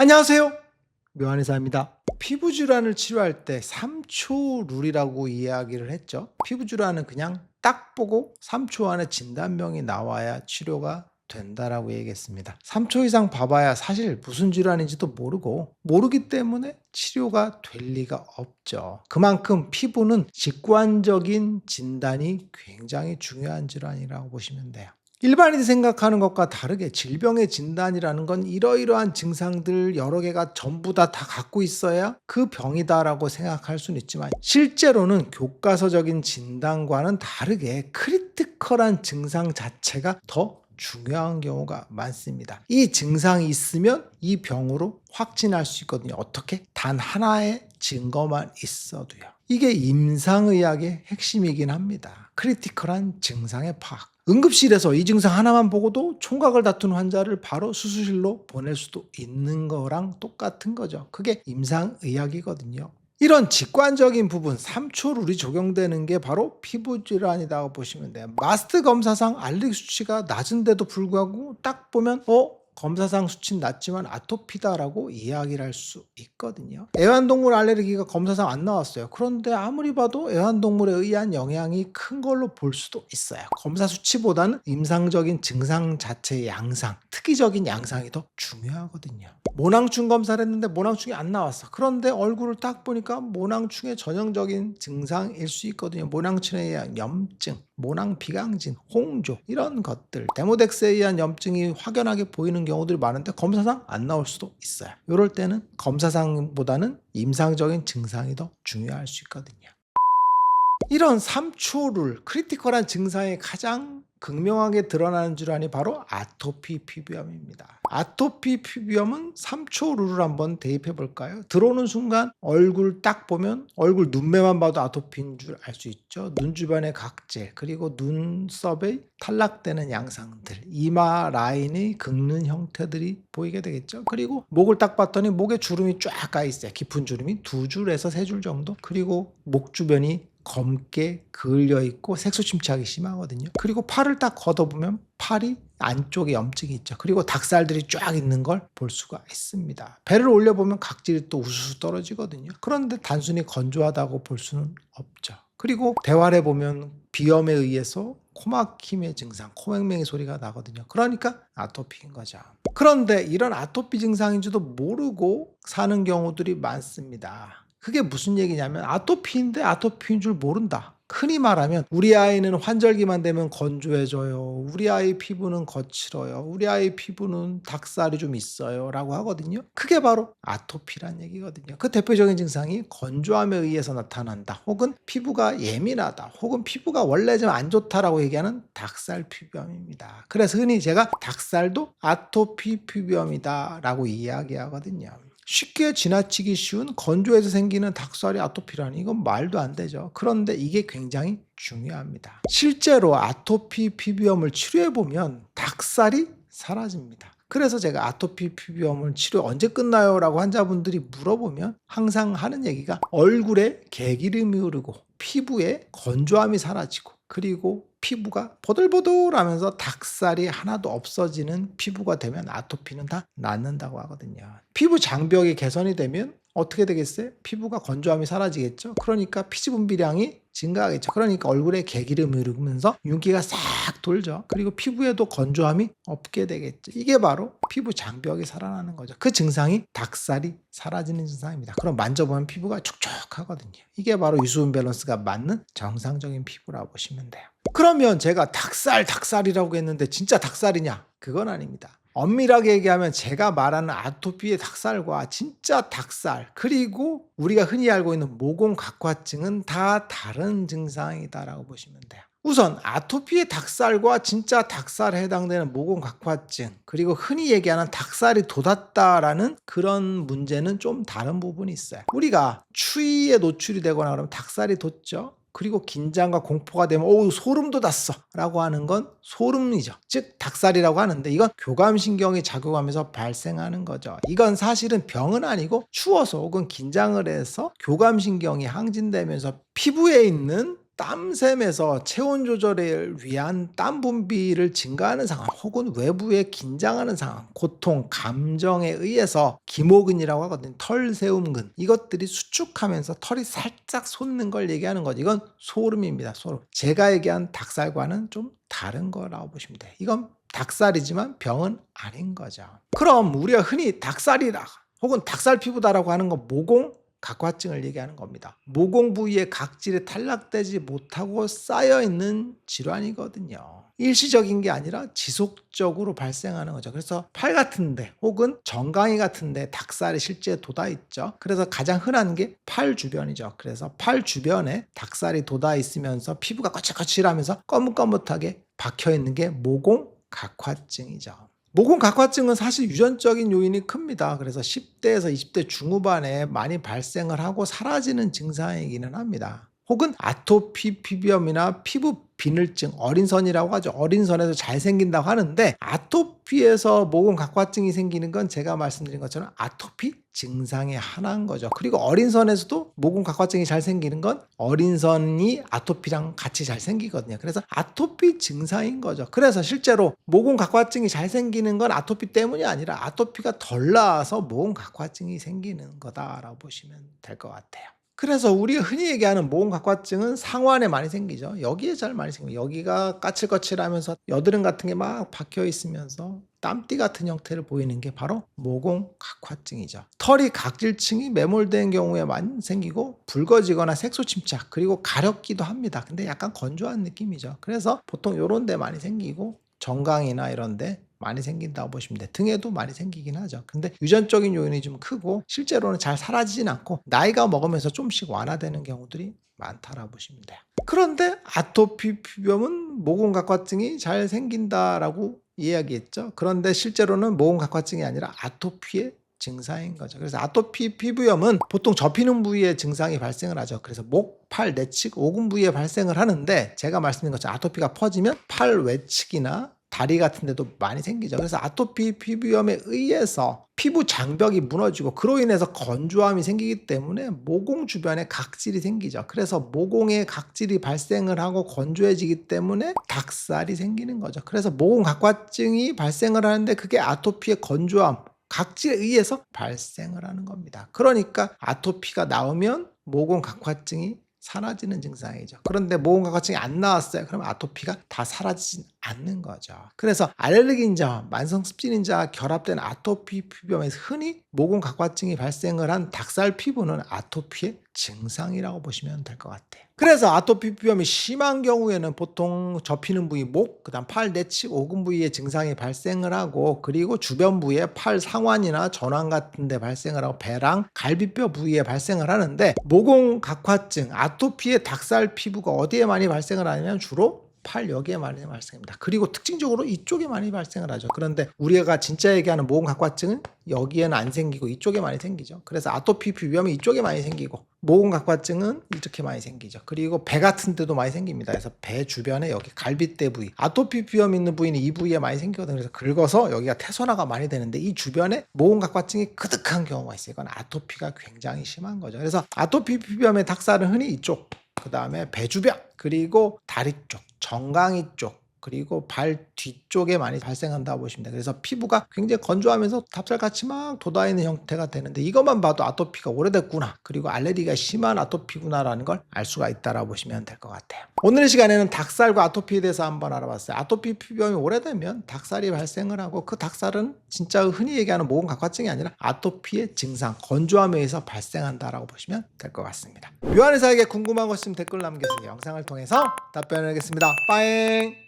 안녕하세요. 묘한의사입니다. 피부질환을 치료할 때 3초 룰이라고 이야기를 했죠. 피부질환은 그냥 딱 보고 3초 안에 진단명이 나와야 치료가 된다라고 얘기했습니다. 3초 이상 봐봐야 사실 무슨 질환인지도 모르기 때문에 치료가 될 리가 없죠. 그만큼 피부는 직관적인 진단이 굉장히 중요한 질환이라고 보시면 돼요. 일반인이 생각하는 것과 다르게 질병의 진단이라는 건 이러이러한 증상들 여러 개가 전부 다 갖고 있어야 그 병이다라고 생각할 수는 있지만, 실제로는 교과서적인 진단과는 다르게 크리티컬한 증상 자체가 더 중요한 경우가 많습니다. 이 증상이 있으면 이 병으로 확진할 수 있거든요. 어떻게? 단 하나의 증거만 있어도요. 이게 임상의학의 핵심이긴 합니다. 크리티컬한 증상의 파악. 응급실에서 이 증상 하나만 보고도 총각을 다툰 환자를 바로 수술실로 보낼 수도 있는 거랑 똑같은 거죠. 그게 임상의학이거든요. 이런 직관적인 부분 3초 룰이 적용되는 게 바로 피부질환이라고 보시면 돼요. 마스트 검사상 알레르기 수치가 낮은데도 불구하고 딱 보면 검사상 수치는 낮지만 아토피다라고 이야기를 할 수 있거든요. 애완동물 알레르기가 검사상 안 나왔어요. 그런데 아무리 봐도 애완동물에 의한 영향이 큰 걸로 볼 수도 있어요. 검사 수치보다는 임상적인 증상 자체의 양상, 특이적인 양상이 더 중요하거든요. 모낭충 검사를 했는데 모낭충이 안 나왔어. 그런데 얼굴을 딱 보니까 모낭충의 전형적인 증상일 수 있거든요. 모낭충에 의한 염증, 모낭비강진, 홍조 이런 것들, 데모덱스에 의한 염증이 확연하게 보이는 경우들이 많은데 검사상 안 나올 수도 있어요. 이럴 때는 검사상보다는 임상적인 증상이 더 중요할 수 있거든요. 이런 3초 룰, 크리티컬한 증상이 가장 극명하게 드러나는 질환이 바로 아토피 피부염입니다. 아토피 피부염은 3초 룰을 한번 대입해 볼까요? 들어오는 순간 얼굴 딱 보면 얼굴 눈매만 봐도 아토피인 줄 알 수 있죠. 눈 주변의 각질, 그리고 눈썹의 탈락되는 양상들, 이마 라인이 긁는 형태들이 보이게 되겠죠. 그리고 목을 딱 봤더니 목에 주름이 쫙 가 있어요. 깊은 주름이 2줄에서 3줄 정도. 그리고 목 주변이 검게 그을려 있고 색소 침착이 심하거든요. 그리고 팔을 딱 걷어보면 팔이 안쪽에 염증이 있죠. 그리고 닭살들이 쫙 있는 걸 볼 수가 있습니다. 배를 올려보면 각질이 또 우수수 떨어지거든요. 그런데 단순히 건조하다고 볼 수는 없죠. 그리고 대화를 해보면 비염에 의해서 코막힘의 증상, 코맹맹이 소리가 나거든요. 그러니까 아토피인 거죠. 그런데 이런 아토피 증상인지도 모르고 사는 경우들이 많습니다. 그게 무슨 얘기냐면 아토피인데 아토피인 줄 모른다. 흔히 말하면 우리 아이는 환절기만 되면 건조해져요. 우리 아이 피부는 거칠어요. 우리 아이 피부는 닭살이 좀 있어요. 라고 하거든요. 그게 바로 아토피란 얘기거든요. 그 대표적인 증상이 건조함에 의해서 나타난다. 혹은 피부가 예민하다. 혹은 피부가 원래 좀 안 좋다라고 얘기하는 닭살 피부염입니다. 그래서 흔히 제가 닭살도 아토피 피부염이다 라고 이야기하거든요. 쉽게 지나치기 쉬운 건조해서 생기는 닭살이 아토피라니 이건 말도 안 되죠. 그런데 이게 굉장히 중요합니다. 실제로 아토피 피부염을 치료해보면 닭살이 사라집니다. 그래서 제가 아토피 피부염을 치료 언제 끝나요? 라고 환자분들이 물어보면 항상 하는 얘기가 얼굴에 개기름이 흐르고 피부에 건조함이 사라지고 그리고 피부가 보들보들하면서 닭살이 하나도 없어지는 피부가 되면 아토피는 다 낫는다고 하거든요. 피부 장벽이 개선이 되면 어떻게 되겠어요? 피부가 건조함이 사라지겠죠. 그러니까 피지 분비량이 증가하겠죠. 그러니까 얼굴에 개기름이 흐르면서 윤기가 싹 돌죠. 그리고 피부에도 건조함이 없게 되겠죠. 이게 바로 피부 장벽이 살아나는 거죠. 그 증상이 닭살이 사라지는 증상입니다. 그럼 만져보면 피부가 촉촉하거든요. 이게 바로 유수분 밸런스가 맞는 정상적인 피부라고 보시면 돼요. 그러면 제가 닭살이라고 했는데 진짜 닭살이냐? 그건 아닙니다. 엄밀하게 얘기하면 제가 말하는 아토피의 닭살과 진짜 닭살, 그리고 우리가 흔히 알고 있는 모공각화증은 다 다른 증상이다라고 보시면 돼요. 우선 아토피의 닭살과 진짜 닭살에 해당되는 모공각화증, 그리고 흔히 얘기하는 닭살이 돋았다라는 그런 문제는 좀 다른 부분이 있어요. 우리가 추위에 노출이 되거나 그러면 닭살이 돋죠. 그리고 긴장과 공포가 되면 소름 돋았어 라고 하는 건 소름이죠. 즉 닭살이라고 하는데 이건 교감신경이 작용하면서 발생하는 거죠. 이건 사실은 병은 아니고 추워서 혹은 긴장을 해서 교감신경이 항진되면서 피부에 있는 땀샘에서 체온 조절을 위한 땀 분비를 증가하는 상황 혹은 외부에 긴장하는 상황, 고통, 감정에 의해서 기모근이라고 하거든요. 털세움근. 이것들이 수축하면서 털이 살짝 솟는 걸 얘기하는 거죠. 이건 소름입니다. 소름. 제가 얘기한 닭살과는 좀 다른 거라고 보시면 돼요. 이건 닭살이지만 병은 아닌 거죠. 그럼 우리가 흔히 닭살이라 혹은 닭살 피부다라고 하는 건 모공 각화증을 얘기하는 겁니다. 모공 부위의 각질이 탈락되지 못하고 쌓여있는 질환이거든요. 일시적인 게 아니라 지속적으로 발생하는 거죠. 그래서 팔 같은데 혹은 정강이 같은데 닭살이 실제 돋아있죠. 그래서 가장 흔한 게 팔 주변이죠. 그래서 팔 주변에 닭살이 돋아있으면서 피부가 거칠거칠하면서 거뭇거뭇하게 박혀있는 게 모공 각화증이죠. 모공 각화증은 사실 유전적인 요인이 큽니다. 그래서 10대에서 20대 중후반에 많이 발생을 하고 사라지는 증상이기는 합니다. 혹은 아토피 피부염이나 피부 비늘증, 어린선이라고 하죠. 어린선에서 잘 생긴다고 하는데 아토피에서 모공 각화증이 생기는 건 제가 말씀드린 것처럼 아토피 증상의 하나인 거죠. 그리고 어린선에서도 모공 각화증이 잘 생기는 건 어린선이 아토피랑 같이 잘 생기거든요. 그래서 아토피 증상인 거죠. 그래서 실제로 모공 각화증이 잘 생기는 건 아토피 때문이 아니라 아토피가 덜 나아서 모공 각화증이 생기는 거다라고 보시면 될 것 같아요. 그래서 우리가 흔히 얘기하는 모공 각화증은 상완에 많이 생기죠. 여기에 잘 많이 생겨요. 여기가 까칠거칠하면서 여드름 같은 게 막 박혀 있으면서 땀띠 같은 형태를 보이는 게 바로 모공 각화증이죠. 털이 각질층이 매몰된 경우에 많이 생기고 붉어지거나 색소 침착 그리고 가렵기도 합니다. 근데 약간 건조한 느낌이죠. 그래서 보통 이런 데 많이 생기고 정강이나 이런 데 많이 생긴다고 보시면 돼요. 등에도 많이 생기긴 하죠. 근데 유전적인 요인이 좀 크고 실제로는 잘 사라지진 않고 나이가 먹으면서 좀씩 완화되는 경우들이 많다라고 보시면 돼요. 그런데 아토피 피부염은 모공 각화증이 잘 생긴다라고 이야기했죠. 그런데 실제로는 모공 각화증이 아니라 아토피의 증상인 거죠. 그래서 아토피 피부염은 보통 접히는 부위에 증상이 발생을 하죠. 그래서 목, 팔, 내측, 오금 부위에 발생을 하는데 제가 말씀드린 것처럼 아토피가 퍼지면 팔 외측이나 다리 같은 데도 많이 생기죠. 그래서 아토피 피부염에 의해서 피부 장벽이 무너지고 그로 인해서 건조함이 생기기 때문에 모공 주변에 각질이 생기죠. 그래서 모공에 각질이 발생을 하고 건조해지기 때문에 닭살이 생기는 거죠. 그래서 모공 각화증이 발생을 하는데 그게 아토피의 건조함, 각질에 의해서 발생을 하는 겁니다. 그러니까 아토피가 나오면 모공 각화증이 사라지는 증상이죠. 그런데 모공 각화증이 안 나왔어요. 그러면 아토피가 다 사라지진 않는 거죠. 그래서 알레르기인자와 만성습진인자가 결합된 아토피 피부염에서 흔히 모공 각화증이 발생을 한 닭살 피부는 아토피의 증상이라고 보시면 될 것 같아요. 그래서 아토피 피부염이 심한 경우에는 보통 접히는 부위 목, 그다음 팔 내측 오금 부위에 증상이 발생을 하고 그리고 주변 부위에 팔 상완이나 전완 같은 데 발생을 하고 배랑 갈비뼈 부위에 발생을 하는데 모공 각화증, 아토피의 닭살 피부가 어디에 많이 발생을 하냐면 주로 팔 여기에 많이 발생합니다. 그리고 특징적으로 이쪽에 많이 발생을 하죠. 그런데 우리가 진짜 얘기하는 모공 각화증은 여기에는 안 생기고 이쪽에 많이 생기죠. 그래서 아토피 피부염이 이쪽에 많이 생기고 모공 각화증은 이렇게 많이 생기죠. 그리고 배 같은 데도 많이 생깁니다. 그래서 배 주변에 여기 갈비대 부위, 아토피 피부염 있는 부위는 이 부위에 많이 생기거든요. 그래서 긁어서 여기가 태선화가 많이 되는데 이 주변에 모공 각화증이 그득한 경우가 있어요. 이건 아토피가 굉장히 심한 거죠. 그래서 아토피 피부염의 닭살은 흔히 이쪽, 그 다음에 배 주변, 그리고 다리 쪽, 정강이 쪽, 그리고 발 뒤쪽에 많이 발생한다고 보시면 돼요. 그래서 피부가 굉장히 건조하면서 답살같이 막 돋아있는 형태가 되는데 이것만 봐도 아토피가 오래됐구나, 그리고 알레르기가 심한 아토피구나라는 걸 알 수가 있다라고 보시면 될 것 같아요. 오늘 시간에는 닭살과 아토피에 대해서 한번 알아봤어요. 아토피 피부염이 오래되면 닭살이 발생을 하고 그 닭살은 진짜 흔히 얘기하는 모공 각화증이 아니라 아토피의 증상, 건조함에 의해서 발생한다라고 보시면 될 것 같습니다. 요한의사에게 궁금한 것 있으면 댓글 남겨주세요. 영상을 통해서 답변하겠습니다. 빠잉.